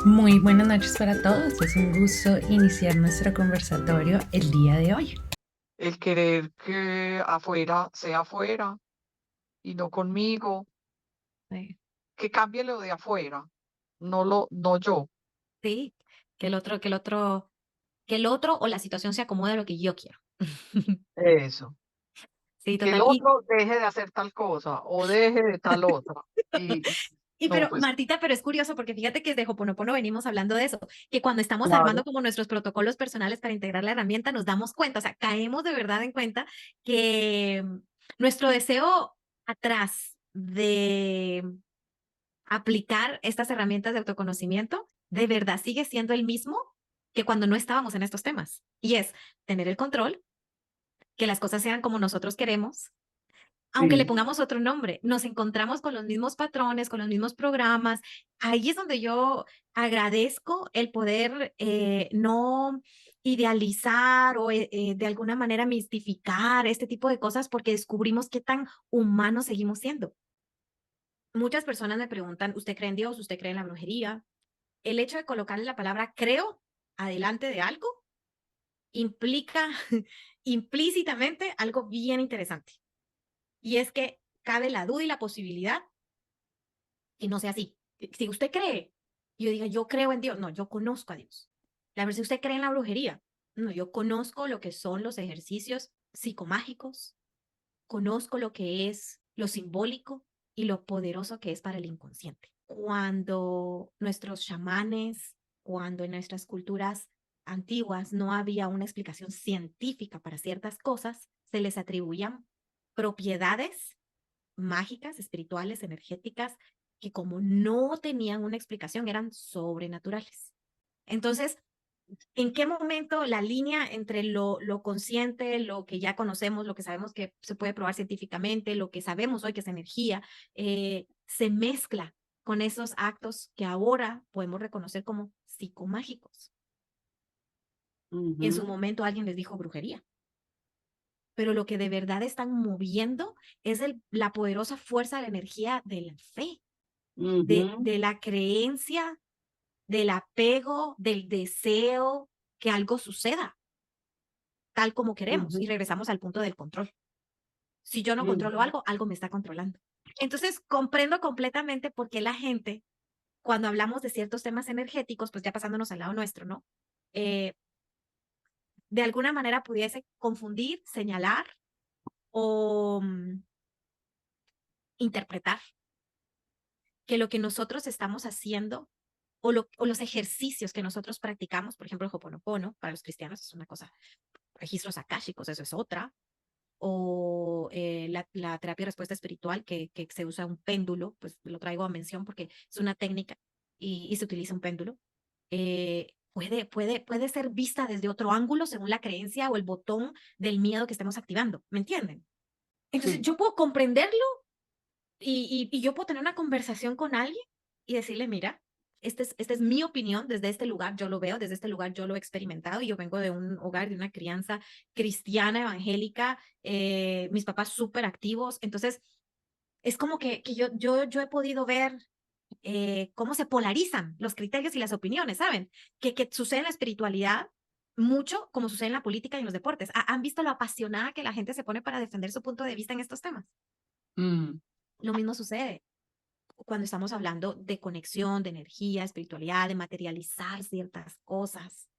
Muy buenas noches para todos. Es un gusto iniciar nuestro conversatorio el día de hoy. El querer que afuera sea afuera y no conmigo, Sí, que cambie lo de afuera, no yo. sí, que el otro o la situación se acomode a lo que yo quiero. Eso. Sí, Y que el total. Y, otro deje de hacer tal cosa o deje de tal otra. Y y no, pero pues Martita, pero es curioso porque fíjate que desde Hoponopono venimos hablando de eso, que cuando estamos armando claro, como nuestros protocolos personales para integrar la herramienta, nos damos cuenta, o sea, caemos de verdad en cuenta que nuestro deseo atrás de aplicar estas herramientas de autoconocimiento de verdad sigue siendo el mismo que cuando no estábamos en estos temas. Y es tener el control, que las cosas sean como nosotros queremos, aunque le sí, pongamos otro nombre, nos encontramos con los mismos patrones, con los mismos programas. Ahí es donde yo agradezco el poder no idealizar o de alguna manera mistificar este tipo de cosas porque descubrimos qué tan humanos seguimos siendo. Muchas personas me preguntan, ¿usted cree en Dios? ¿Usted cree en la brujería? El hecho de colocarle la palabra creo adelante de algo implica implícitamente algo bien interesante. Y es que cabe la duda y la posibilidad que no sea así. Si usted cree, yo diga, yo creo en Dios, no, yo conozco a Dios. La verdad, si usted cree en la brujería, no, yo conozco lo que son los ejercicios psicomágicos, conozco lo que es lo simbólico y lo poderoso que es para el inconsciente. Cuando nuestros chamanes, cuando en nuestras culturas antiguas no había una explicación científica para ciertas cosas, se les atribuían propiedades mágicas, espirituales, energéticas, que como no tenían una explicación eran sobrenaturales. Entonces, ¿en qué momento la línea entre lo consciente, lo que ya conocemos, lo que sabemos que se puede probar científicamente, lo que sabemos hoy que es energía, se mezcla con esos actos que ahora podemos reconocer como psicomágicos? Y en su ujú, momento alguien les dijo brujería, pero lo que de verdad están moviendo es la poderosa fuerza de la energía de la fe, ujú, de la creencia, del apego, del deseo que algo suceda tal como queremos y ujú, regresamos al punto del control. Si yo no controlo ujú. algo, algo me está controlando. Entonces, comprendo completamente por qué la gente, cuando hablamos de ciertos temas energéticos, pues ya pasándonos al lado nuestro, ¿no? Eh, de alguna manera pudiese confundir, señalar o interpretar que lo que nosotros estamos haciendo o los ejercicios que nosotros practicamos, por ejemplo, el Hoponopono, para los cristianos es una cosa, registros akáshicos, eso es otra, o la terapia de respuesta espiritual, que se usa un péndulo, pues lo traigo a mención porque es una técnica y se utiliza un péndulo, puede ser vista desde otro ángulo según la creencia o el botón del miedo que estemos activando, ¿me entienden? Entonces Sí, yo puedo comprenderlo y yo puedo tener una conversación con alguien y decirle, mira, esta es mi opinión desde este lugar, yo lo veo, desde este lugar yo lo he experimentado y yo vengo de un hogar, de una crianza cristiana, evangélica, mis papás súper activos, entonces es como que yo he podido ver cómo se polarizan los criterios y las opiniones, ¿saben? Que sucede en la espiritualidad mucho como sucede en la política y en los deportes. ¿Han visto lo apasionada que la gente se pone para defender su punto de vista en estos temas? mm, Lo mismo sucede cuando estamos hablando de conexión, de energía, espiritualidad, de materializar ciertas cosas.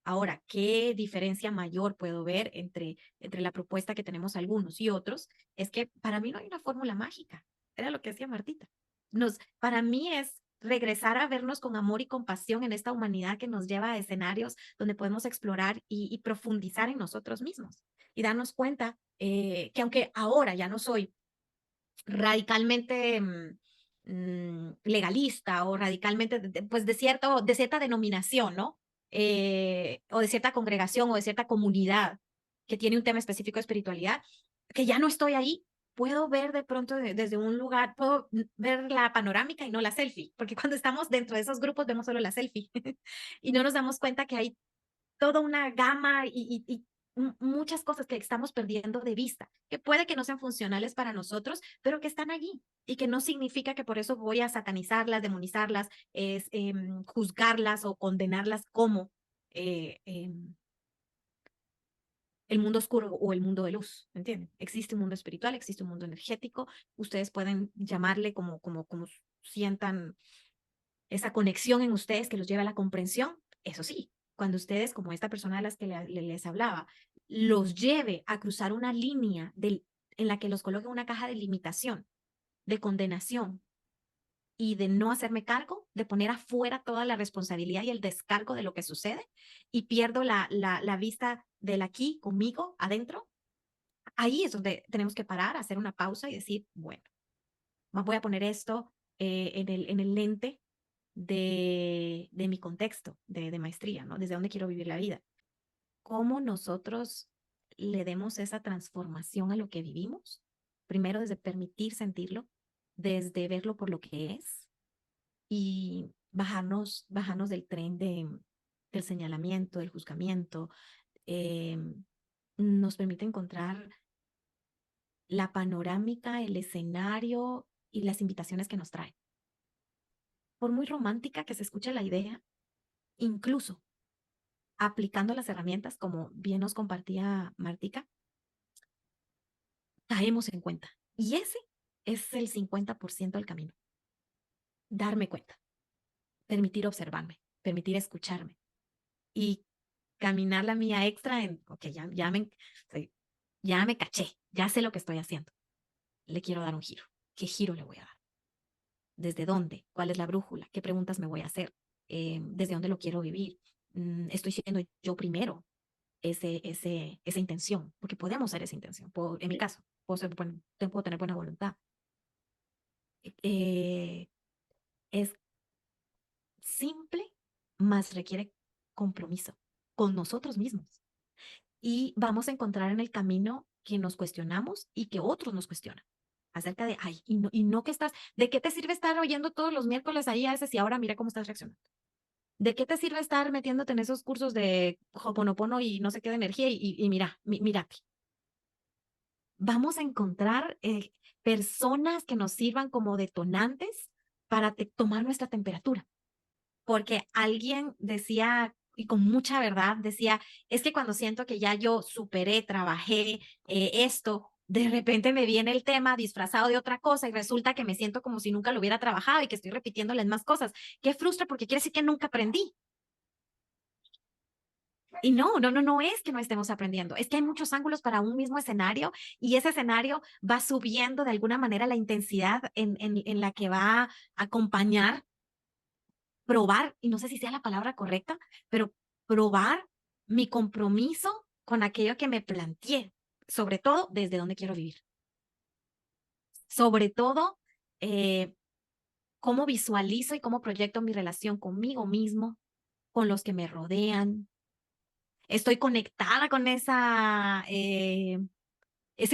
Ahora, ¿qué diferencia mayor puedo ver entre la propuesta que tenemos algunos y otros? Es que para mí no hay una fórmula mágica. Era lo que decía Martita. Para mí es regresar a vernos con amor y compasión en esta humanidad que nos lleva a escenarios donde podemos explorar y profundizar en nosotros mismos y darnos cuenta que aunque ahora ya no soy radicalmente legalista o radicalmente, pues de cierta denominación, ¿no? O de cierta congregación o de cierta comunidad que tiene un tema específico de espiritualidad, que ya no estoy ahí, puedo ver de pronto desde un lugar, puedo ver la panorámica y no la selfie, porque cuando estamos dentro de esos grupos vemos solo la selfie y no nos damos cuenta que hay toda una gama y muchas cosas que estamos perdiendo de vista, que puede que no sean funcionales para nosotros, pero que están allí y que no significa que por eso voy a satanizarlas, demonizarlas, juzgarlas o condenarlas como eh, em, el mundo oscuro o el mundo de luz, ¿entienden? Existe un mundo espiritual, existe un mundo energético, ustedes pueden llamarle como sientan esa conexión en ustedes que los lleva a la comprensión. Eso sí, cuando ustedes, como esta persona de las que les hablaba, los lleve a cruzar una línea en la que los coloque en una caja de limitación, de condenación y de no hacerme cargo, de poner afuera toda la responsabilidad y el descargo de lo que sucede y pierdo la vista del aquí conmigo adentro, ahí es donde tenemos que parar, hacer una pausa y decir, bueno, voy a poner esto en el lente de mi contexto de maestría, ¿no? Desde dónde quiero vivir la vida. ¿Cómo nosotros le demos esa transformación a lo que vivimos? Primero, desde permitir sentirlo, desde verlo por lo que es y bajarnos del tren del señalamiento, del juzgamiento. eh, Nos permite encontrar la panorámica, el escenario y las invitaciones que nos trae. Por muy romántica que se escuche la idea, incluso aplicando las herramientas, como bien nos compartía Martica, caemos en cuenta. Y ese es el 50% del camino. Darme cuenta, permitir observarme, permitir escucharme y caminar la mía extra en, ok, ya me caché, ya sé lo que estoy haciendo. Le quiero dar un giro. ¿Qué giro le voy a dar? ¿Desde dónde? ¿Cuál es la brújula? ¿Qué preguntas me voy a hacer? ¿Desde dónde lo quiero vivir? ¿Estoy siendo yo primero esa intención? Porque podemos ser esa intención. En mi caso, puedo tener buena voluntad. Eh, es simple, más requiere compromiso con nosotros mismos. Y vamos a encontrar en el camino que nos cuestionamos y que otros nos cuestionan acerca de, ay, y no que estás, ¿de qué te sirve estar oyendo todos los miércoles ahí a ese si ahora mira cómo estás reaccionando? ¿De qué te sirve estar metiéndote en esos cursos de Hoponopono y no sé qué de energía y mira, mírate? Vamos a encontrar personas que nos sirvan como detonantes para tomar nuestra temperatura. Porque alguien decía, y con mucha verdad, decía, es que cuando siento que ya yo superé, trabajé esto, de repente me viene el tema disfrazado de otra cosa y resulta que me siento como si nunca lo hubiera trabajado y que estoy repitiendo las mismas cosas. Qué frustra porque quiere decir que nunca aprendí. Y no es que no estemos aprendiendo, es que hay muchos ángulos para un mismo escenario y ese escenario va subiendo de alguna manera la intensidad en la que va a acompañar, probar, y no sé si sea la palabra correcta, pero probar mi compromiso con aquello que me planteé, sobre todo desde dónde quiero vivir. Sobre todo, cómo visualizo y cómo proyecto mi relación conmigo mismo, con los que me rodean. Estoy conectada con ese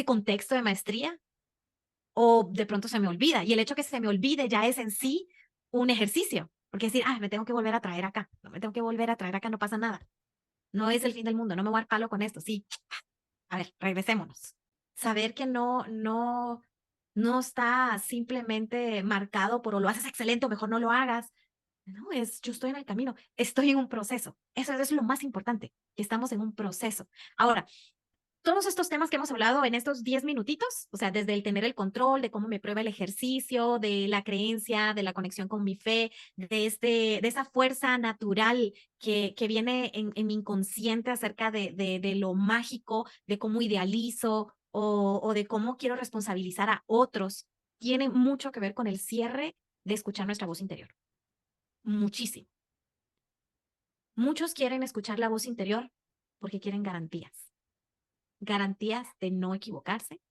contexto de maestría o de pronto se me olvida. Y el hecho que se me olvide ya es en sí un ejercicio. Porque decir, me tengo que volver a traer acá. No me tengo que volver a traer acá, no pasa nada. No es el fin del mundo, no me voy a dar palo con esto. Sí, a ver, regresémonos. Saber que no está simplemente marcado por o lo haces excelente o mejor no lo hagas. No, yo estoy en el camino, estoy en un proceso. Eso es lo más importante, que estamos en un proceso. Ahora, todos estos temas que hemos hablado en estos 10 minutitos, o sea, desde el tener el control, de cómo me prueba el ejercicio, de la creencia, de la conexión con mi fe, de esa fuerza natural que viene en mi inconsciente acerca de lo mágico, de cómo idealizo o de cómo quiero responsabilizar a otros, tiene mucho que ver con el cierre de escuchar nuestra voz interior. Muchísimo. Muchos quieren escuchar la voz interior porque quieren garantías de no equivocarse,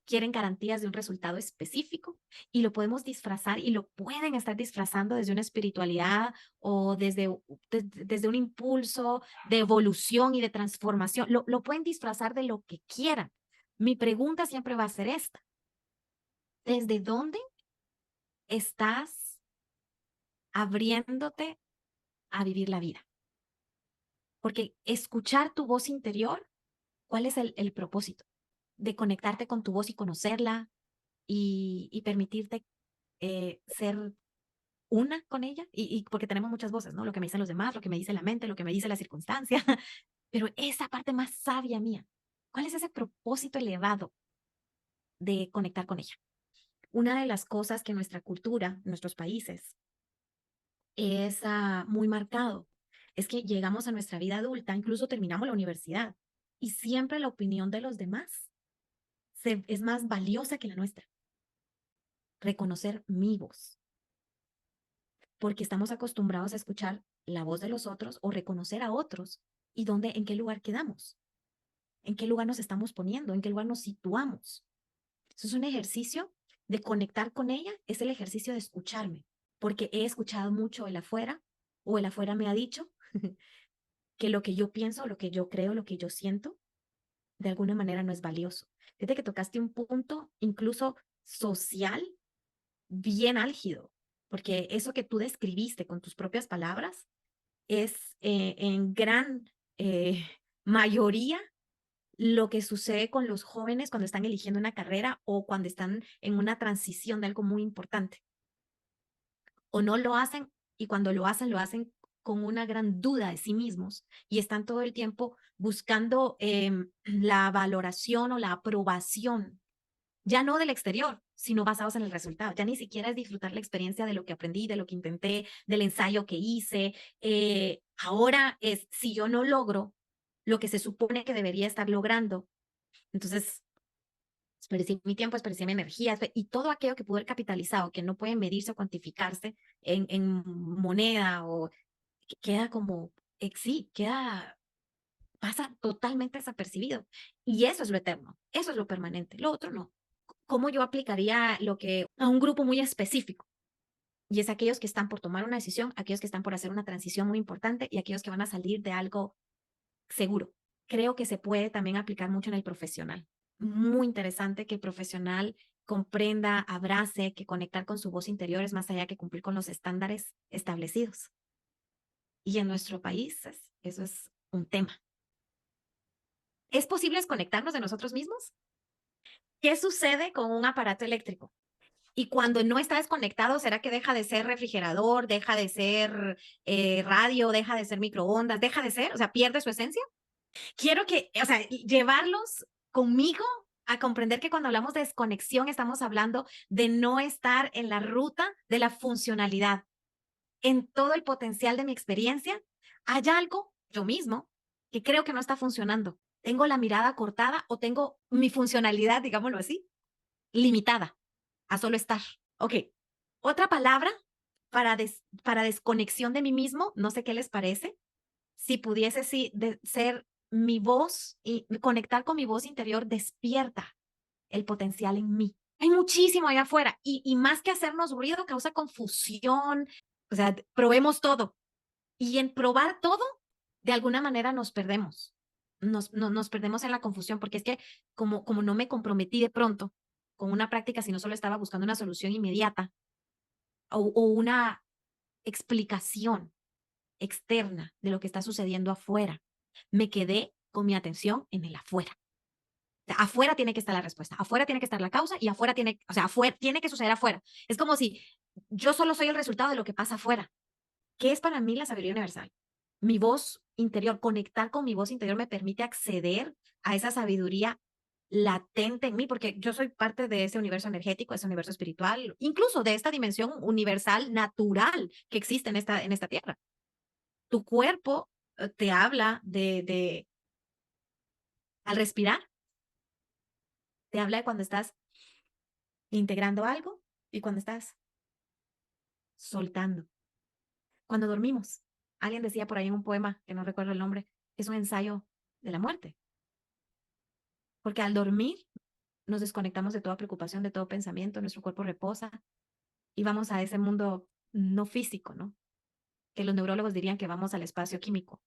quieren garantías de un resultado específico y lo podemos disfrazar y lo pueden estar disfrazando desde una espiritualidad o desde un impulso de evolución y de transformación. Lo pueden disfrazar de lo que quieran. Mi pregunta siempre va a ser esta. ¿Desde dónde estás abriéndote a vivir la vida? Porque escuchar tu voz interior ¿Cuál es el propósito? De conectarte con tu voz y conocerla y permitirte ser una con ella. Y porque tenemos muchas voces, ¿no? Lo que me dicen los demás, lo que me dice la mente, lo que me dice la circunstancia. Pero esa parte más sabia mía, ¿cuál es ese propósito elevado de conectar con ella? Una de las cosas que en nuestra cultura, en nuestros países, es muy marcado, es que llegamos a nuestra vida adulta, incluso terminamos la universidad, y siempre la opinión de los demás es más valiosa que la nuestra. Reconocer mi voz, porque estamos acostumbrados a escuchar la voz de los otros o reconocer a otros y en qué lugar quedamos, en qué lugar nos estamos poniendo, en qué lugar nos situamos. Eso es un ejercicio de conectar con ella, es el ejercicio de escucharme, porque he escuchado mucho el afuera, o el afuera me ha dicho que lo que yo pienso, lo que yo creo, lo que yo siento, de alguna manera no es valioso. Fíjate que tocaste un punto incluso social bien álgido, porque eso que tú describiste con tus propias palabras es en gran mayoría lo que sucede con los jóvenes cuando están eligiendo una carrera o cuando están en una transición de algo muy importante. O no lo hacen y cuando lo hacen con una gran duda de sí mismos y están todo el tiempo buscando la valoración o la aprobación, ya no del exterior, sino basados en el resultado. Ya ni siquiera es disfrutar la experiencia de lo que aprendí, de lo que intenté, del ensayo que hice. Ahora es, si yo no logro lo que se supone que debería estar logrando, entonces desperdicié mi tiempo, desperdicié mi energía y todo aquello que pudo haber capitalizado, que no puede medirse o cuantificarse en moneda o queda como, sí, pasa totalmente desapercibido. Y eso es lo eterno, eso es lo permanente, lo otro no. ¿Cómo yo aplicaría lo que a un grupo muy específico? Y es aquellos que están por tomar una decisión, aquellos que están por hacer una transición muy importante y aquellos que van a salir de algo seguro. Creo que se puede también aplicar mucho en el profesional. Muy interesante que el profesional comprenda, abrace, que conectar con su voz interior es más allá que cumplir con los estándares establecidos. Y en nuestro país eso es un tema. ¿Es posible desconectarnos de nosotros mismos? ¿Qué sucede con un aparato eléctrico? Y cuando no está desconectado, ¿será que deja de ser refrigerador, deja de ser radio, deja de ser microondas, deja de ser? O sea, pierde su esencia. Quiero o sea, llevarlos conmigo a comprender que cuando hablamos de desconexión estamos hablando de no estar en la ruta de la funcionalidad. En todo el potencial de mi experiencia, hay algo, yo mismo, que creo que no está funcionando. Tengo la mirada cortada o tengo mi funcionalidad, digámoslo así, limitada a solo estar. Ok. Otra palabra para desconexión de mí mismo, no sé qué les parece. Si pudiese ser mi voz y conectar con mi voz interior, despierta el potencial en mí. Hay muchísimo allá afuera y más que hacernos ruido, causa confusión. O sea, probemos todo. Y en probar todo, de alguna manera nos perdemos. Nos perdemos en la confusión porque es que como no me comprometí de pronto con una práctica, sino solo estaba buscando una solución inmediata o una explicación externa de lo que está sucediendo afuera. Me quedé con mi atención en el afuera. O sea, afuera tiene que estar la respuesta, afuera tiene que estar la causa y afuera tiene que suceder afuera. Es como si yo solo soy el resultado de lo que pasa afuera. ¿Qué es para mí la sabiduría universal? Mi voz interior, conectar con mi voz interior me permite acceder a esa sabiduría latente en mí, porque yo soy parte de ese universo energético, ese universo espiritual, incluso de esta dimensión universal, natural que existe en esta tierra. Tu cuerpo te habla al respirar, te habla de cuando estás integrando algo y cuando estás soltando. Cuando dormimos, alguien decía por ahí en un poema, que no recuerdo el nombre, es un ensayo de la muerte. Porque al dormir nos desconectamos de toda preocupación, de todo pensamiento, nuestro cuerpo reposa y vamos a ese mundo no físico, ¿no? Que los neurólogos dirían que vamos al espacio químico.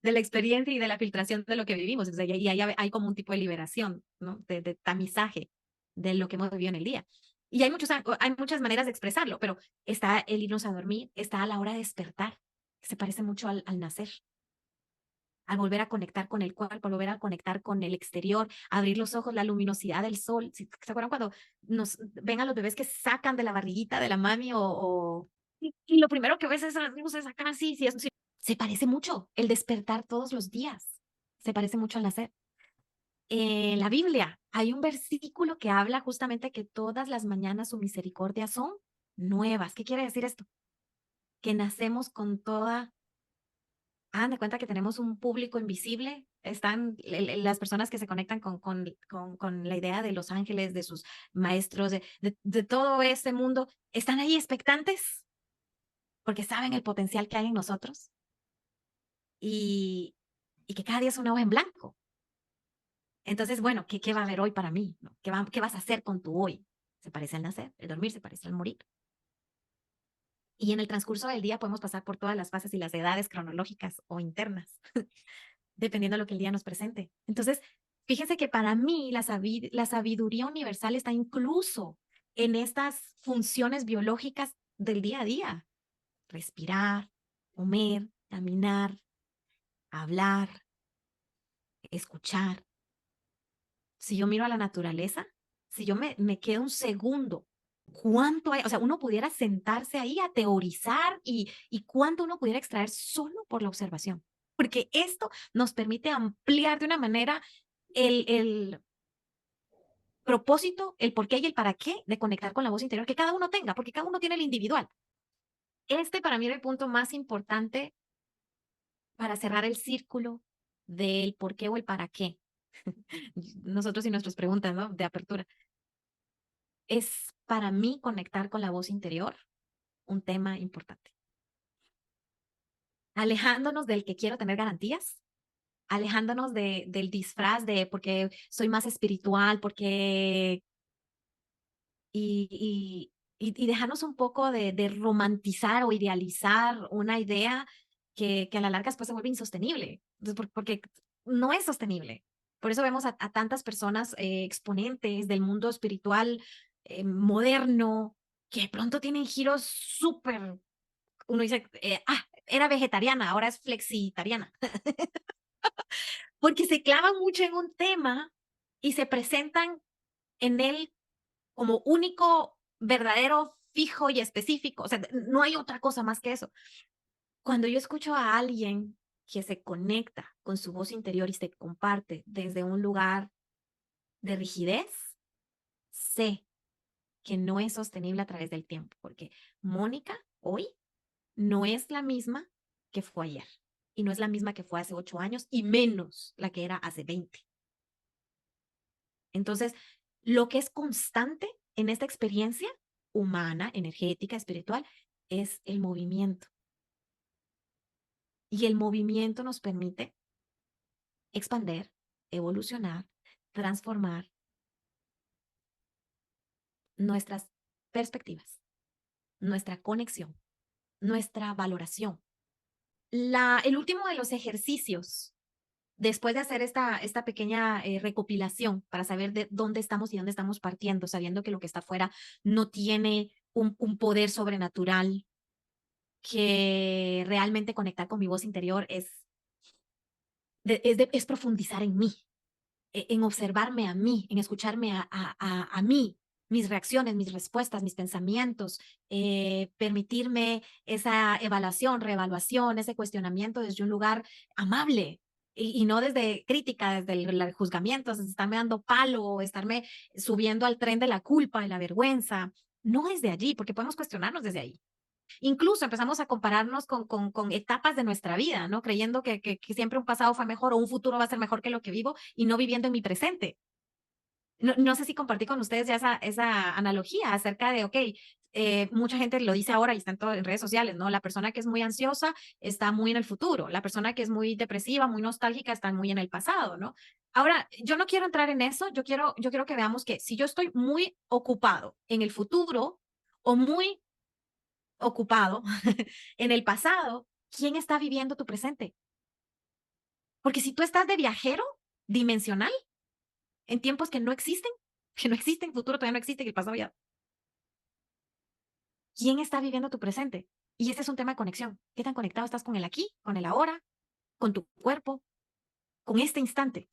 De la experiencia y de la filtración de lo que vivimos. O sea, y ahí hay como un tipo de liberación, ¿no? De tamizaje de lo que hemos vivido en el día. Y hay muchas maneras de expresarlo, pero está el irnos a dormir, está a la hora de despertar, que se parece mucho al nacer. al volver a conectar con el cuerpo, al volver a conectar con el exterior, abrir los ojos, la luminosidad del sol. ¿Se acuerdan cuando nos ven a los bebés que sacan de la barriguita de la mami y lo primero que ves es las luces acá así, sí, sí. Se parece mucho el despertar todos los días. Se parece mucho al nacer. En la Biblia hay un versículo que habla justamente que todas las mañanas su misericordia son nuevas. ¿Qué quiere decir esto? Que nacemos con toda. Hagan de cuenta que tenemos un público invisible. Están las personas que se conectan con la idea de los ángeles, de sus maestros, de todo este mundo. Están ahí expectantes porque saben el potencial que hay en nosotros y, y que cada día es una hoja en blanco. Entonces, bueno, ¿qué va a haber hoy para mí? ¿No? ¿Qué vas a hacer con tu hoy? Se parece al nacer, el dormir se parece al morir. Y en el transcurso del día podemos pasar por todas las fases y las edades cronológicas o internas, dependiendo de lo que el día nos presente. Entonces, fíjense que para mí la sabiduría universal está incluso en estas funciones biológicas del día a día. Respirar, comer, caminar, hablar, escuchar. Si yo miro a la naturaleza, si yo me quedo un segundo, ¿cuánto hay? O sea, uno pudiera sentarse ahí a teorizar y cuánto uno pudiera extraer solo por la observación. Porque esto nos permite ampliar de una manera el propósito, el por qué y el para qué de conectar con la voz interior que cada uno tenga, porque cada uno tiene el individual. Este para mí era el punto más importante para cerrar el círculo del por qué o el para qué. Nosotros y nuestras preguntas, ¿no? De apertura. Es para mí conectar con la voz interior un tema importante. Alejándonos del que quiero tener garantías, alejándonos del disfraz de porque soy más espiritual, porque. Y dejarnos un poco de romantizar o idealizar una idea que a la larga después se vuelve insostenible. Entonces, porque no es sostenible. Por eso vemos a tantas personas exponentes del mundo espiritual moderno que de pronto tienen giros súper. Uno dice, era vegetariana, ahora es flexitariana. Porque se clavan mucho en un tema y se presentan en él como único, verdadero, fijo y específico. O sea, no hay otra cosa más que eso. Cuando yo escucho a alguien que se conecta con su voz interior y se comparte desde un lugar de rigidez, sé que no es sostenible a través del tiempo, porque Mónica hoy no es la misma que fue ayer y no es la misma que fue hace 8 años y menos la que era hace 20. Entonces, lo que es constante en esta experiencia humana, energética, espiritual, es el movimiento. Y el movimiento nos permite expander, evolucionar, transformar nuestras perspectivas, nuestra conexión, nuestra valoración. El último de los ejercicios, después de hacer esta pequeña recopilación para saber de dónde estamos y dónde estamos partiendo, sabiendo que lo que está afuera no tiene un poder sobrenatural, que realmente conectar con mi voz interior es profundizar en mí, en observarme a mí, en escucharme a mí, mis reacciones, mis respuestas, mis pensamientos, permitirme esa evaluación, reevaluación, ese cuestionamiento desde un lugar amable y no desde crítica, desde el juzgamiento, desde estarme dando palo o estarme subiendo al tren de la culpa, de la vergüenza. No es de allí, porque podemos cuestionarnos desde ahí. Incluso empezamos a compararnos con etapas de nuestra vida, ¿no? Creyendo que siempre un pasado fue mejor o un futuro va a ser mejor que lo que vivo y no viviendo en mi presente. No sé si compartí con ustedes ya esa analogía acerca de, ok, mucha gente lo dice ahora y está en redes sociales, ¿no? La persona que es muy ansiosa está muy en el futuro, la persona que es muy depresiva, muy nostálgica está muy en el pasado, ¿no? Ahora, yo no quiero entrar en eso, yo quiero que veamos que si yo estoy muy ocupado en el futuro o muy ocupado en el pasado, ¿quién está viviendo tu presente? Porque si tú estás de viajero dimensional en tiempos que no existen, futuro todavía no existe, que el pasado ya. ¿Quién está viviendo tu presente? Y ese es un tema de conexión. ¿Qué tan conectado estás con el aquí, con el ahora, con tu cuerpo, con este instante.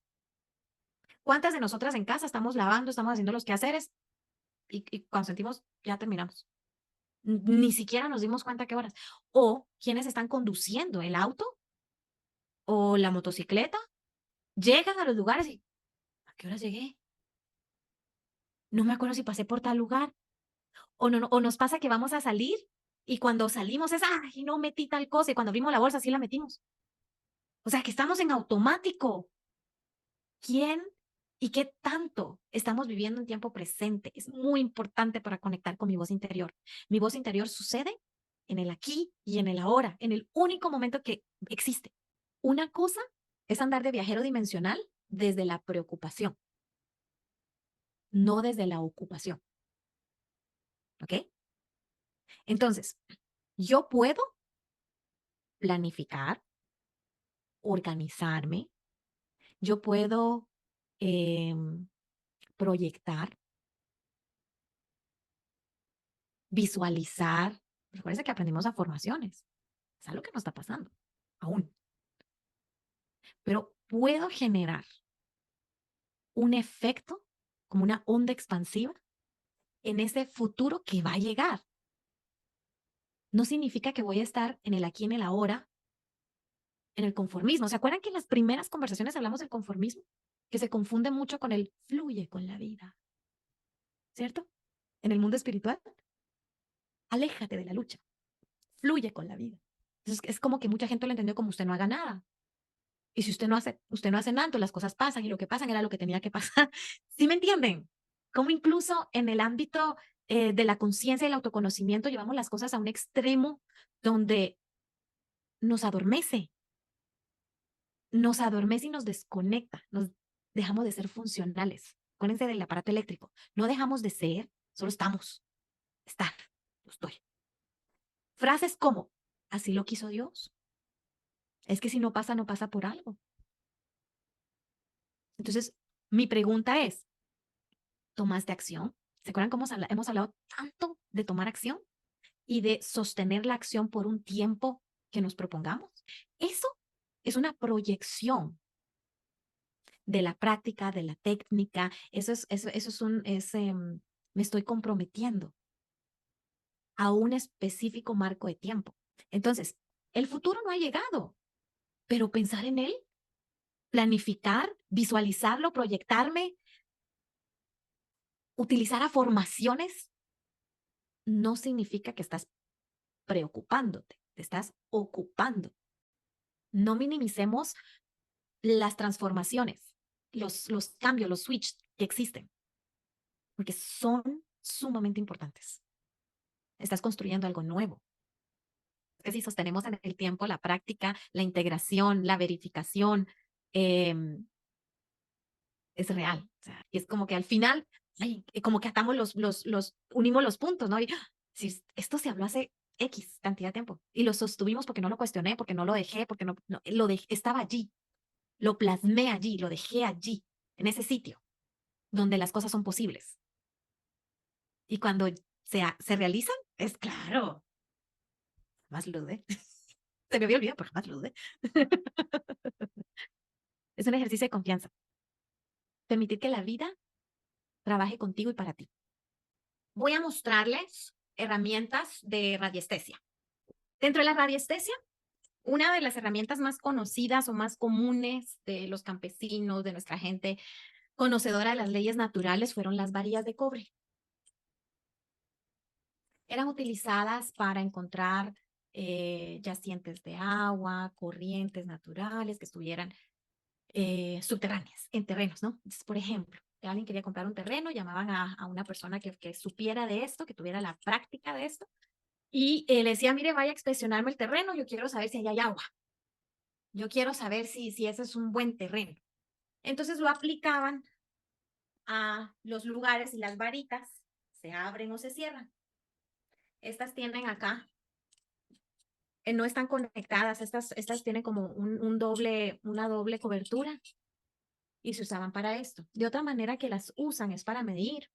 ¿Cuántas de nosotras en casa estamos lavando, estamos haciendo los quehaceres y cuando sentimos, ya terminamos? Ni siquiera nos dimos cuenta qué horas. O quienes están conduciendo el auto o la motocicleta, llegan a los lugares y, ¿a qué horas llegué? No me acuerdo si pasé por tal lugar. O nos pasa que vamos a salir y cuando salimos es, ay, no metí tal cosa. Y cuando abrimos la bolsa, sí la metimos. O sea, que estamos en automático. ¿Quién y qué tanto estamos viviendo en tiempo presente? Es muy importante para conectar con mi voz interior. Mi voz interior sucede en el aquí y en el ahora, en el único momento que existe. Una cosa es andar de viajero dimensional desde la preocupación, no desde la ocupación. ¿Ok? Entonces, yo puedo planificar, organizarme, yo puedo proyectar, visualizar. Recuerden que aprendimos a formaciones. Es algo que no está pasando aún. Pero puedo generar un efecto como una onda expansiva en ese futuro que va a llegar. No significa que voy a estar en el aquí, en el ahora, en el conformismo. ¿Se acuerdan que en las primeras conversaciones hablamos del conformismo? Que se confunde mucho con el fluye con la vida. ¿Cierto? En el mundo espiritual, aléjate de la lucha. Fluye con la vida. Entonces, es como que mucha gente lo entendió como usted no haga nada. Y si usted no hace nada, entonces las cosas pasan y lo que pasan era lo que tenía que pasar. ¿Sí me entienden? Como incluso en el ámbito de la conciencia y el autoconocimiento llevamos las cosas a un extremo donde nos adormece y nos desconecta, nos dejamos de ser funcionales. Acuérdense del aparato eléctrico. No dejamos de ser, solo estamos. Estar, yo estoy. Frases como, así lo quiso Dios. Es que si no pasa, no pasa por algo. Entonces, mi pregunta es, ¿tomaste acción? ¿Se acuerdan cómo hemos hablado tanto de tomar acción y de sostener la acción por un tiempo que nos propongamos? Eso es una proyección de la práctica, de la técnica. Me estoy comprometiendo a un específico marco de tiempo. Entonces, el futuro no ha llegado, pero pensar en él, planificar, visualizarlo, proyectarme, utilizar afirmaciones, no significa que estás preocupándote, te estás ocupando. No minimicemos las transformaciones, los cambios, los switches que existen, porque son sumamente importantes. Estás construyendo algo nuevo. Es que si sostenemos en el tiempo la práctica, la integración, la verificación, es real. O sea, y es como que al final, como que atamos unimos los puntos, ¿no? Y si esto se habló hace X cantidad de tiempo y lo sostuvimos porque no lo cuestioné, porque no lo dejé, porque no lo dejé, estaba allí, lo plasmé allí, lo dejé allí, en ese sitio donde las cosas son posibles. Y cuando se realizan, es claro, más lo dudé. Se me había olvidado, pero jamás lo dudé. Es un ejercicio de confianza. Permitir que la vida trabaje contigo y para ti. Voy a mostrarles herramientas de radiestesia. Dentro de la radiestesia, una de las herramientas más conocidas o más comunes de los campesinos, de nuestra gente conocedora de las leyes naturales, fueron las varillas de cobre. Eran utilizadas para encontrar yacientes de agua, corrientes naturales que estuvieran subterráneas, en terrenos, ¿no? Entonces, por ejemplo, si alguien quería comprar un terreno, llamaban a una persona que supiera de esto, que tuviera la práctica de esto, y le decía, mire, vaya a inspeccionarme el terreno, yo quiero saber si ahí hay agua. Yo quiero saber si ese es un buen terreno. Entonces lo aplicaban a los lugares y las varitas se abren o se cierran. Estas tienen acá, no están conectadas, estas tienen como una doble cobertura y se usaban para esto. De otra manera que las usan es para medir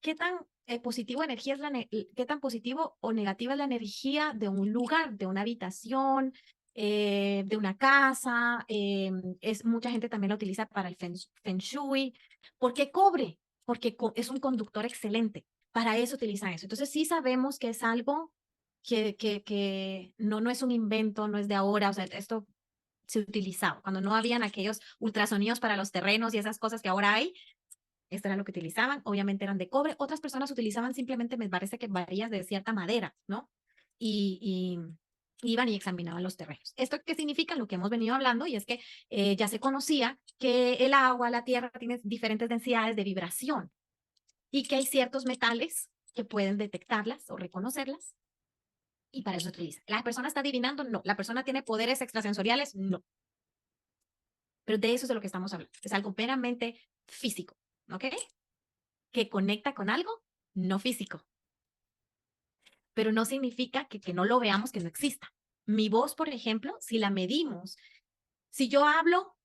qué tan qué tan positivo o negativa es la energía de un lugar, de una habitación, de una casa, mucha gente también lo utiliza para el feng shui. ¿Por qué cobre? Porque es un conductor excelente. Para eso utilizan eso. Entonces sí sabemos que es algo que no es un invento, no es de ahora. O sea, esto se utilizaba cuando no habían aquellos ultrasonidos para los terrenos y esas cosas que ahora hay. Esto era lo que utilizaban. Obviamente eran de cobre. Otras personas utilizaban simplemente, me parece que varillas de cierta madera, ¿no? Y iban y examinaban los terrenos. ¿Esto qué significa? Lo que hemos venido hablando, y es que ya se conocía que el agua, la tierra, tiene diferentes densidades de vibración y que hay ciertos metales que pueden detectarlas o reconocerlas, y para eso se utiliza. ¿La persona está adivinando? No. ¿La persona tiene poderes extrasensoriales? No. Pero de eso es de lo que estamos hablando. Es algo meramente físico, ¿ok? Que conecta con algo no físico. Pero no significa que no lo veamos, que no exista. Mi voz, por ejemplo, si la medimos, si yo hablo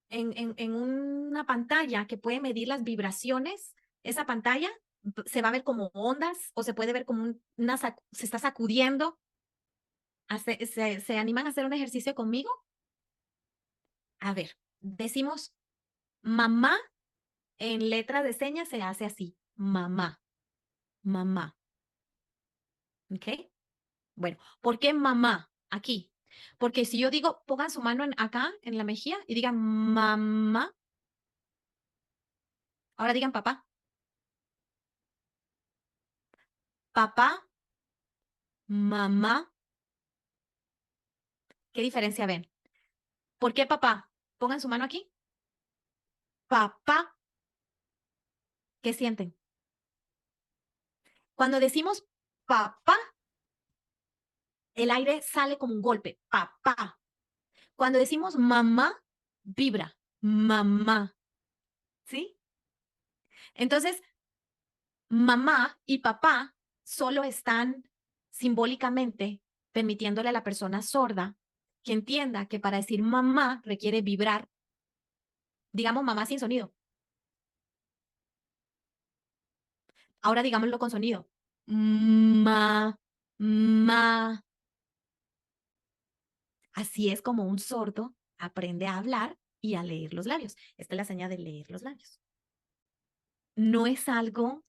en una pantalla que puede medir las vibraciones, esa pantalla se va a ver como ondas o se puede ver como se está sacudiendo. ¿Se animan a hacer un ejercicio conmigo? A ver, decimos mamá en letra de señas, se hace así, mamá, mamá. ¿Ok? Bueno, ¿por qué mamá aquí? Porque si yo digo, pongan su mano acá, en la mejilla, y digan mamá, ahora digan papá. Papá, mamá, ¿qué diferencia ven? ¿Por qué papá? Pongan su mano aquí. Papá, ¿qué sienten? Cuando decimos papá, el aire sale como un golpe, papá. Cuando decimos mamá, vibra, mamá. ¿Sí? Entonces, mamá y papá solo están simbólicamente permitiéndole a la persona sorda que entienda que para decir mamá requiere vibrar. Digamos mamá sin sonido. Ahora digámoslo con sonido. Ma, ma. Así es como un sordo aprende a hablar y a leer los labios. Esta es la señal de leer los labios. No es algo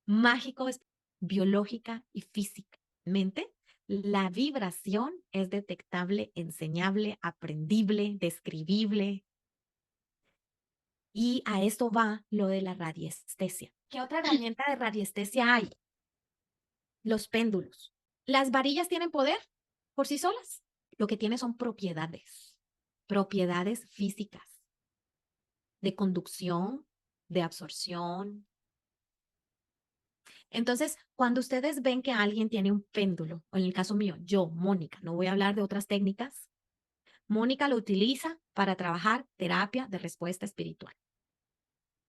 mágico, es biológica y físicamente. La vibración es detectable, enseñable, aprendible, describible. Y a esto va lo de la radiestesia. ¿Qué otra herramienta de radiestesia hay? Los péndulos. ¿Las varillas tienen poder por sí solas? Lo que tienen son propiedades físicas, de conducción, de absorción. Entonces, cuando ustedes ven que alguien tiene un péndulo, o en el caso mío, yo, Mónica, no voy a hablar de otras técnicas, Mónica lo utiliza para trabajar terapia de respuesta espiritual.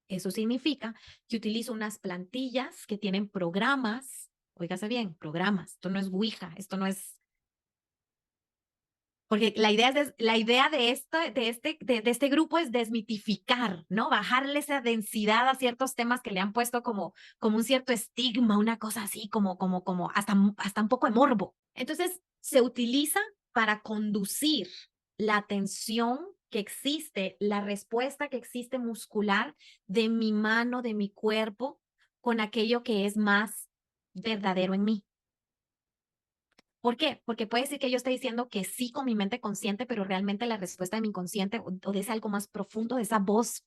Eso significa que utilizo unas plantillas que tienen programas, óigase bien, programas, esto no es Ouija, esto no es. Porque la idea de este grupo es desmitificar, ¿no? Bajarle esa densidad a ciertos temas que le han puesto como un cierto estigma, una cosa así, como hasta un poco de morbo. Entonces, se utiliza para conducir la atención que existe, la respuesta que existe muscular de mi mano, de mi cuerpo, con aquello que es más verdadero en mí. ¿Por qué? Porque puede ser que yo esté diciendo que sí con mi mente consciente, pero realmente la respuesta de mi inconsciente o de ese algo más profundo, de esa voz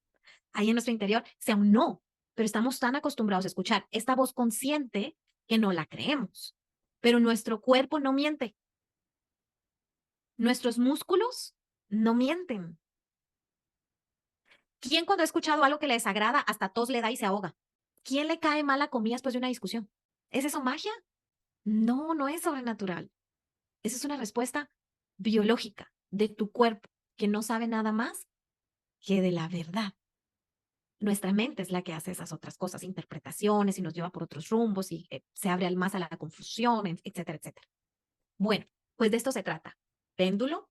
ahí en nuestro interior, sea un no. Pero estamos tan acostumbrados a escuchar esta voz consciente que no la creemos. Pero nuestro cuerpo no miente. Nuestros músculos no mienten. ¿Quién cuando ha escuchado algo que le desagrada hasta tos le da y se ahoga? ¿Quién le cae mal la comida después de una discusión? ¿Es eso magia? No, no es sobrenatural. Esa es una respuesta biológica de tu cuerpo que no sabe nada más que de la verdad. Nuestra mente es la que hace esas otras cosas, interpretaciones y nos lleva por otros rumbos y se abre más a la confusión, etcétera, etcétera. Bueno, pues de esto se trata. Péndulo,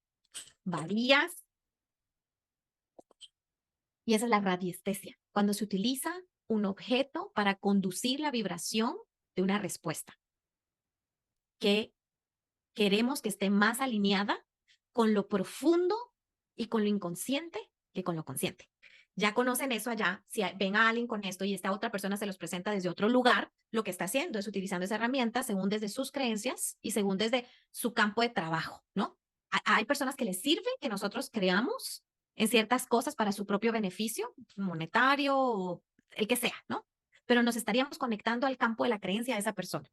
varillas, y esa es la radiestesia, cuando se utiliza un objeto para conducir la vibración de una respuesta que queremos que esté más alineada con lo profundo y con lo inconsciente que con lo consciente. Ya conocen eso allá. Si ven a alguien con esto y esta otra persona se los presenta desde otro lugar, lo que está haciendo es utilizando esa herramienta según desde sus creencias y según desde su campo de trabajo, ¿no? Hay personas que les sirve que nosotros creamos en ciertas cosas para su propio beneficio monetario o el que sea, ¿no? Pero nos estaríamos conectando al campo de la creencia de esa persona.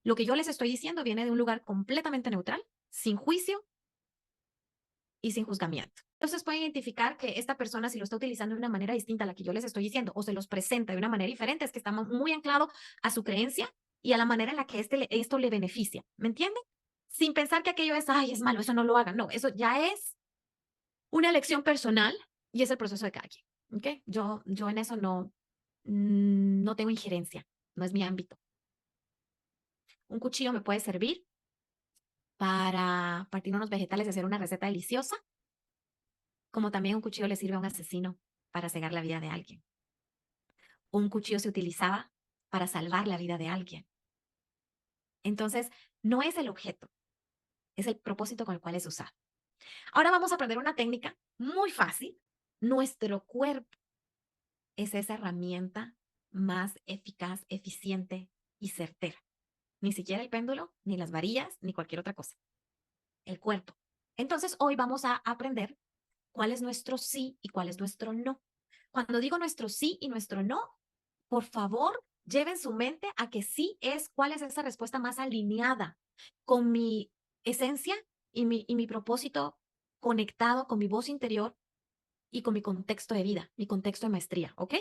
Lo que yo les estoy diciendo viene de un lugar completamente neutral, sin juicio y sin juzgamiento. Entonces pueden identificar que esta persona, si lo está utilizando de una manera distinta a la que yo les estoy diciendo, o se los presenta de una manera diferente, es que estamos muy anclados a su creencia y a la manera en la que esto le beneficia. ¿Me entienden? Sin pensar que aquello es, ay, es malo, eso no lo hagan. No, eso ya es una elección personal y es el proceso de cada quien. ¿Ok? Yo en eso no tengo injerencia, no es mi ámbito. Un cuchillo me puede servir para partir unos vegetales y hacer una receta deliciosa, como también un cuchillo le sirve a un asesino para cegar la vida de alguien. Un cuchillo se utilizaba para salvar la vida de alguien. Entonces, no es el objeto, es el propósito con el cual es usado. Ahora vamos a aprender una técnica muy fácil. Nuestro cuerpo es esa herramienta más eficaz, eficiente y certera. Ni siquiera el péndulo, ni las varillas, ni cualquier otra cosa. El cuerpo. Entonces, hoy vamos a aprender cuál es nuestro sí y cuál es nuestro no. Cuando digo nuestro sí y nuestro no, por favor, lleven su mente a que sí es cuál es esa respuesta más alineada con mi esencia y mi propósito conectado con mi voz interior y con mi contexto de vida, mi contexto de maestría, ¿ok?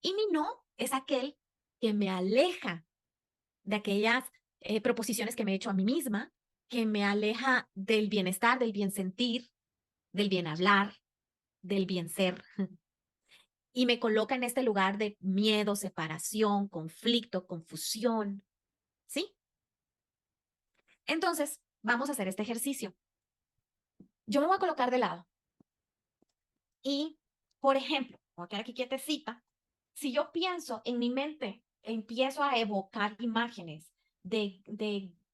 Y mi no es aquel que me aleja de aquellas proposiciones que me he hecho a mí misma, que me aleja del bienestar, del bien sentir, del bien hablar, del bien ser. Y me coloca en este lugar de miedo, separación, conflicto, confusión, ¿sí? Entonces, vamos a hacer este ejercicio. Yo me voy a colocar de lado y, por ejemplo, voy a quedar aquí quietecita. Si yo pienso en mi mente, empiezo a evocar imágenes de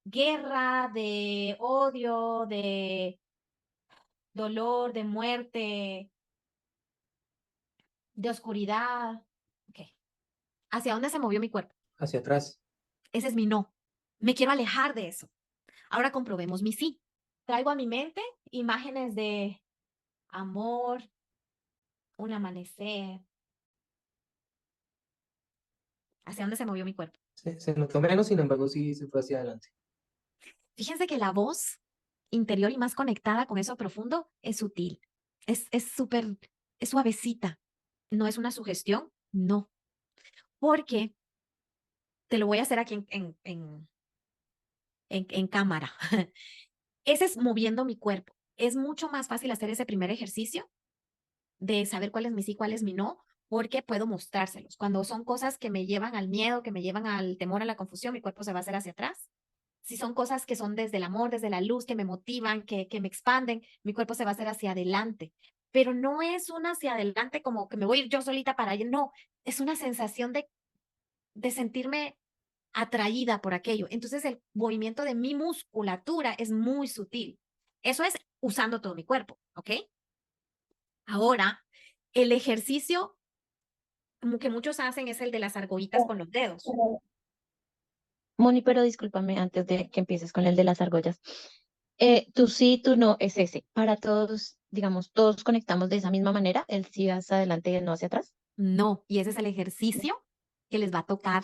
guerra, de odio, de dolor, de muerte, de oscuridad. Okay. ¿Hacia dónde se movió mi cuerpo? Hacia atrás. Ese es mi no. Me quiero alejar de eso. Ahora comprobemos mi sí. Traigo a mi mente imágenes de amor, un amanecer. ¿Hacia dónde se movió mi cuerpo? Se notó menos, sin embargo, sí se fue hacia adelante. Fíjense que la voz interior y más conectada con eso profundo es sutil. Es súper, es suavecita. No es una sugestión, no. Porque te lo voy a hacer aquí en cámara. Ese es moviendo mi cuerpo. Es mucho más fácil hacer ese primer ejercicio de saber cuál es mi sí, cuál es mi no, porque puedo mostrárselos. Cuando son cosas que me llevan al miedo, que me llevan al temor, a la confusión, mi cuerpo se va a hacer hacia atrás. Si son cosas que son desde el amor, desde la luz, que me motivan, que me expanden, mi cuerpo se va a hacer hacia adelante. Pero no es una hacia adelante como que me voy a ir yo solita para allá, no, es una sensación de sentirme atraída por aquello. Entonces el movimiento de mi musculatura es muy sutil. Eso es usando todo mi cuerpo, ¿ok? Ahora, el ejercicio como que muchos hacen es el de las argollitas con los dedos. Moni, pero discúlpame antes de que empieces con el de las argollas. Tu sí, tu no es ese. Para todos, digamos, todos conectamos de esa misma manera, el sí hacia adelante y el no hacia atrás. No, y ese es el ejercicio que les va a tocar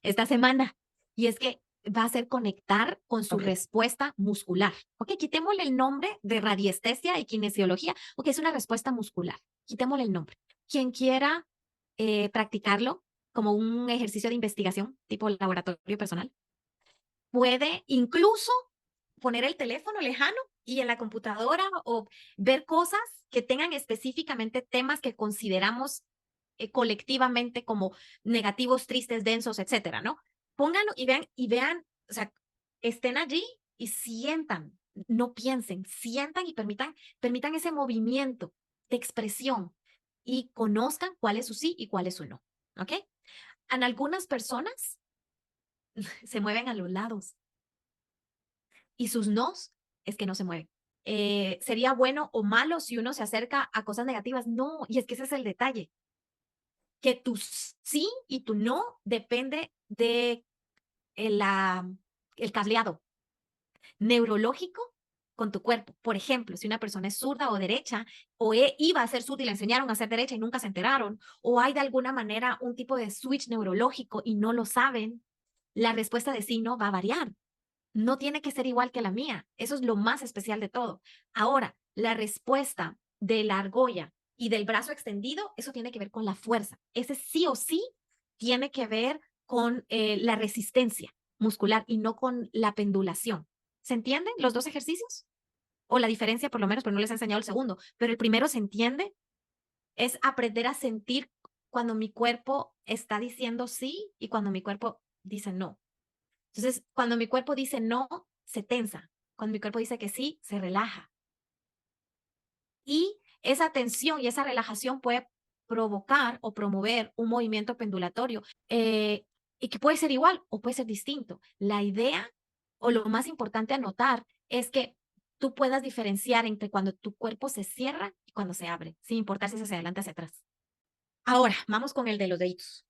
esta semana. Y es que va a ser conectar con su Ok. respuesta muscular. Ok, quitémosle el nombre de radiestesia y kinesiología. Ok, es una respuesta muscular. Quitémosle el nombre. Quien quiera practicarlo como un ejercicio de investigación, tipo laboratorio personal, puede incluso poner el teléfono lejano y en la computadora o ver cosas que tengan específicamente temas que consideramos colectivamente como negativos, tristes, densos, etcétera, ¿no? Pónganlo y vean, o sea, estén allí y sientan, no piensen, sientan y permitan ese movimiento de expresión y conozcan cuál es su sí y cuál es su no, ¿ok? En algunas personas se mueven a los lados y sus nos es que no se mueve. ¿Sería bueno o malo si uno se acerca a cosas negativas? No, y es que ese es el detalle, que tu sí y tu no depende de el cableado neurológico con tu cuerpo. Por ejemplo, si una persona es zurda o derecha, o iba a ser zurda y le enseñaron a ser derecha y nunca se enteraron, o hay de alguna manera un tipo de switch neurológico y no lo saben, la respuesta de sí no va a variar. No tiene que ser igual que la mía. Eso es lo más especial de todo. Ahora, la respuesta de la argolla y del brazo extendido, eso tiene que ver con la fuerza. Ese sí o sí tiene que ver con la resistencia muscular y no con la pendulación. ¿Se entienden los dos ejercicios? O la diferencia, por lo menos, pero no les he enseñado el segundo. Pero el primero se entiende, es aprender a sentir cuando mi cuerpo está diciendo sí y cuando mi cuerpo dice no. Entonces, cuando mi cuerpo dice no, se tensa. Cuando mi cuerpo dice que sí, se relaja. Y esa tensión y esa relajación puede provocar o promover un movimiento pendulatorio y que puede ser igual o puede ser distinto. La idea o lo más importante a notar es que tú puedas diferenciar entre cuando tu cuerpo se cierra y cuando se abre, sin importar si es hacia adelante o hacia atrás. Ahora, vamos con el de los deditos.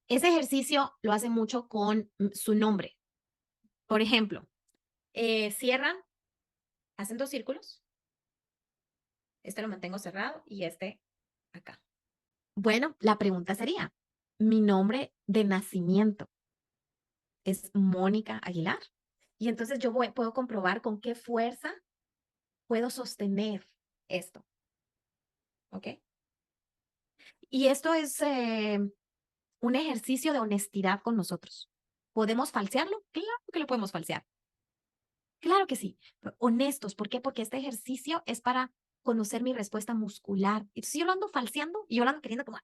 Ese ejercicio lo hace mucho con su nombre. Por ejemplo, cierran, hacen 2 círculos. Este lo mantengo cerrado y este acá. Bueno, la pregunta sería, mi nombre de nacimiento es Mónica Aguilar. Y entonces yo puedo comprobar con qué fuerza puedo sostener esto. ¿Ok? Y esto es un ejercicio de honestidad con nosotros. ¿Podemos falsearlo? Claro que lo podemos falsear. Claro que sí. Pero honestos. ¿Por qué? Porque este ejercicio es para conocer mi respuesta muscular. Entonces yo lo ando falseando y yo lo ando queriendo como,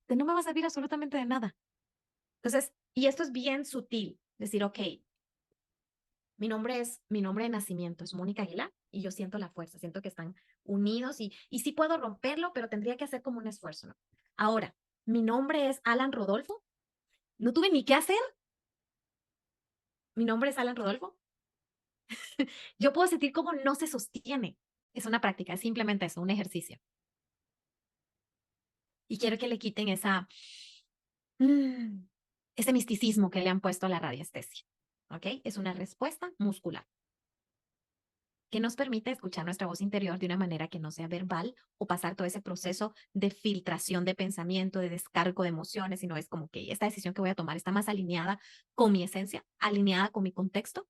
no me va a servir absolutamente de nada. Entonces, y esto es bien sutil. Decir, ok, mi nombre de nacimiento es Mónica Aguilar y yo siento la fuerza, siento que están unidos y sí puedo romperlo, pero tendría que hacer como un esfuerzo, ¿no? Ahora, mi nombre es Alan Rodolfo. No tuve ni qué hacer. Mi nombre es Alan Rodolfo. Yo puedo sentir cómo no se sostiene. Es una práctica, es simplemente eso, un ejercicio. Y quiero que le quiten ese misticismo que le han puesto a la radiestesia. ¿Ok? Es una respuesta muscular que nos permite escuchar nuestra voz interior de una manera que no sea verbal o pasar todo ese proceso de filtración de pensamiento, de descargo de emociones, sino es como que esta decisión que voy a tomar está más alineada con mi esencia, alineada con mi contexto,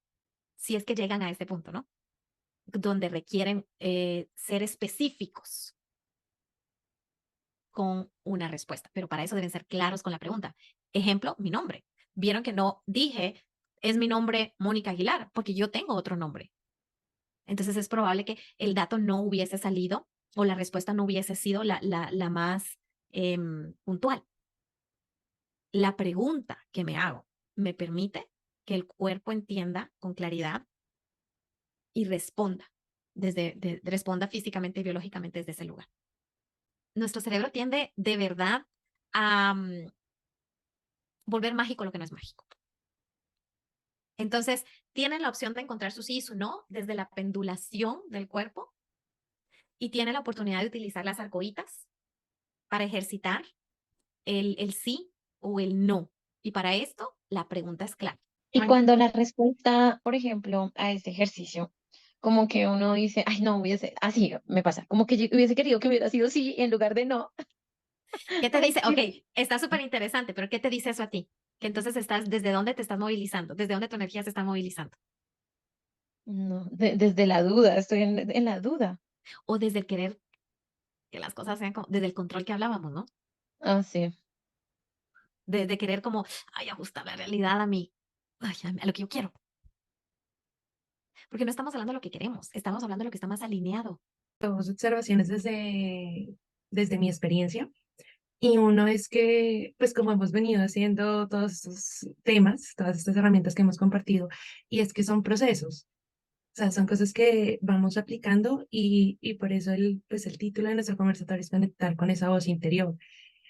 si es que llegan a este punto, ¿no? Donde requieren ser específicos con una respuesta, pero para eso deben ser claros con la pregunta. Ejemplo, mi nombre. Vieron que no dije, es mi nombre Mónica Aguilar, porque yo tengo otro nombre. Entonces es probable que el dato no hubiese salido o la respuesta no hubiese sido la más puntual. La pregunta que me hago me permite que el cuerpo entienda con claridad y responda, responda físicamente y biológicamente desde ese lugar. Nuestro cerebro tiende de verdad a volver mágico lo que no es mágico. Entonces, tienen la opción de encontrar su sí y su no desde la pendulación del cuerpo y tienen la oportunidad de utilizar las argoitas para ejercitar el sí o el no. Y para esto, la pregunta es clara. Y cuando la respuesta, por ejemplo, a este ejercicio, como que uno dice, ay, no, así me pasa, como que yo hubiese querido que hubiera sido sí en lugar de no. ¿Qué te Ay, dice? Ok, está súper interesante, pero ¿qué te dice eso a ti? Que entonces ¿desde dónde te estás movilizando? ¿Desde dónde tu energía se está movilizando? no, desde la duda, estoy en la duda. O desde el querer que las cosas sean como, desde el control que hablábamos, ¿no? Ah, sí. De querer como, ay, ajustar la realidad a mí, ay, a lo que yo quiero. Porque no estamos hablando de lo que queremos, estamos hablando de lo que está más alineado. Dos observaciones desde mi experiencia. Y uno es que, pues como hemos venido haciendo todos estos temas, todas estas herramientas que hemos compartido, y es que son procesos. O sea, son cosas que vamos aplicando y por eso pues el título de nuestro conversatorio es conectar con esa voz interior.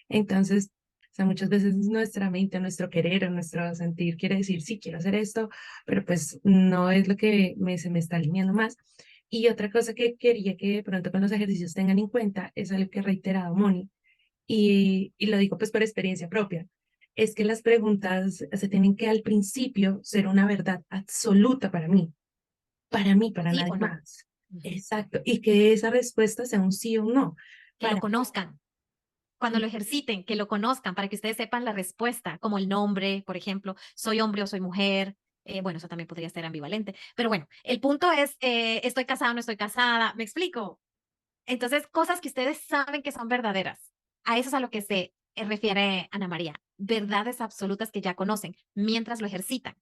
Entonces, sea, muchas veces nuestra mente, nuestro querer o nuestro sentir quiere decir, sí, quiero hacer esto, pero pues no es lo que se me está alineando más. Y otra cosa que quería que de pronto con los ejercicios tengan en cuenta es algo que ha reiterado Moni, y lo digo pues por experiencia propia, es que las preguntas se tienen que al principio ser una verdad absoluta para mí, para ¿Sí nadie o no? más. Ujú. Exacto, y que esa respuesta sea un sí o un no. Que lo Para conozcan. Cuando lo ejerciten, que lo conozcan para que ustedes sepan la respuesta, como el nombre, por ejemplo, soy hombre o soy mujer. Bueno, eso también podría ser ambivalente. Pero bueno, el punto es, estoy casada o no estoy casada. ¿Me explico? Entonces, cosas que ustedes saben que son verdaderas. A eso es a lo que se refiere Ana María. Verdades absolutas que ya conocen mientras lo ejercitan.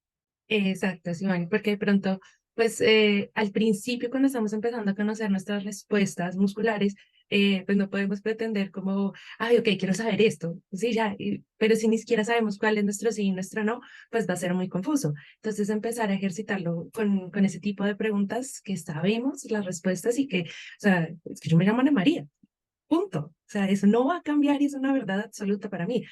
Exacto, Simón, porque de pronto, pues al principio cuando estamos empezando a conocer nuestras respuestas musculares, pues no podemos pretender como, ay, ok, quiero saber esto, sí, ya, pero si ni siquiera sabemos cuál es nuestro sí y nuestro no, pues va a ser muy confuso. Entonces empezar a ejercitarlo con ese tipo de preguntas que sabemos las respuestas y que, o sea, es que yo me llamo Ana María. Punto. O sea, eso no va a cambiar y es una verdad absoluta para mí.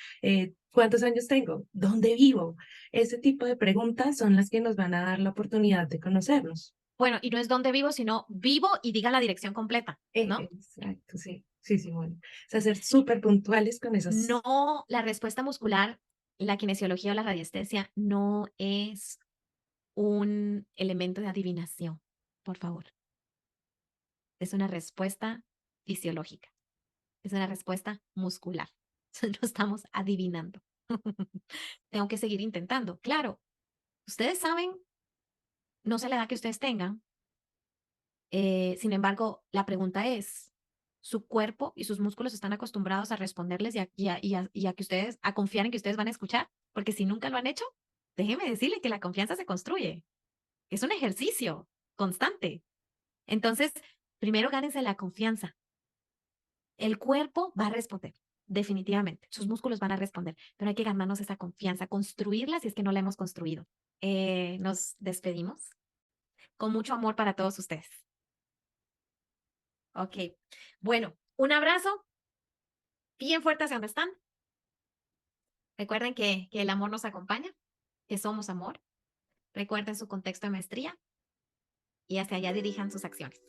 ¿Cuántos años tengo? ¿Dónde vivo? Ese tipo de preguntas son las que nos van a dar la oportunidad de conocernos. Bueno, y no es donde vivo, sino vivo y diga la dirección completa, ¿no? Exacto, sí, sí, sí, bueno. O sea, ser súper puntuales con esas. No, la respuesta muscular, la kinesiología o la radiestesia no es un elemento de adivinación, por favor. Es una respuesta fisiológica, es una respuesta muscular. No estamos adivinando. Tengo que seguir intentando. Claro, ustedes saben, no sé la edad que ustedes tengan. Sin embargo, la pregunta es, ¿su cuerpo y sus músculos están acostumbrados a responderles y a que ustedes, a confiar en que ustedes van a escuchar? Porque si nunca lo han hecho, déjeme decirle que la confianza se construye. Es un ejercicio constante. Entonces, primero gánense la confianza. El cuerpo va a responder, definitivamente. Sus músculos van a responder, pero hay que ganarnos esa confianza, construirla si es que no la hemos construido. Nos despedimos con mucho amor para todos ustedes. Ok. Bueno, un abrazo bien fuerte hacia donde están. Recuerden que el amor nos acompaña, que somos amor. Recuerden su contexto de maestría y hacia allá dirijan sus acciones.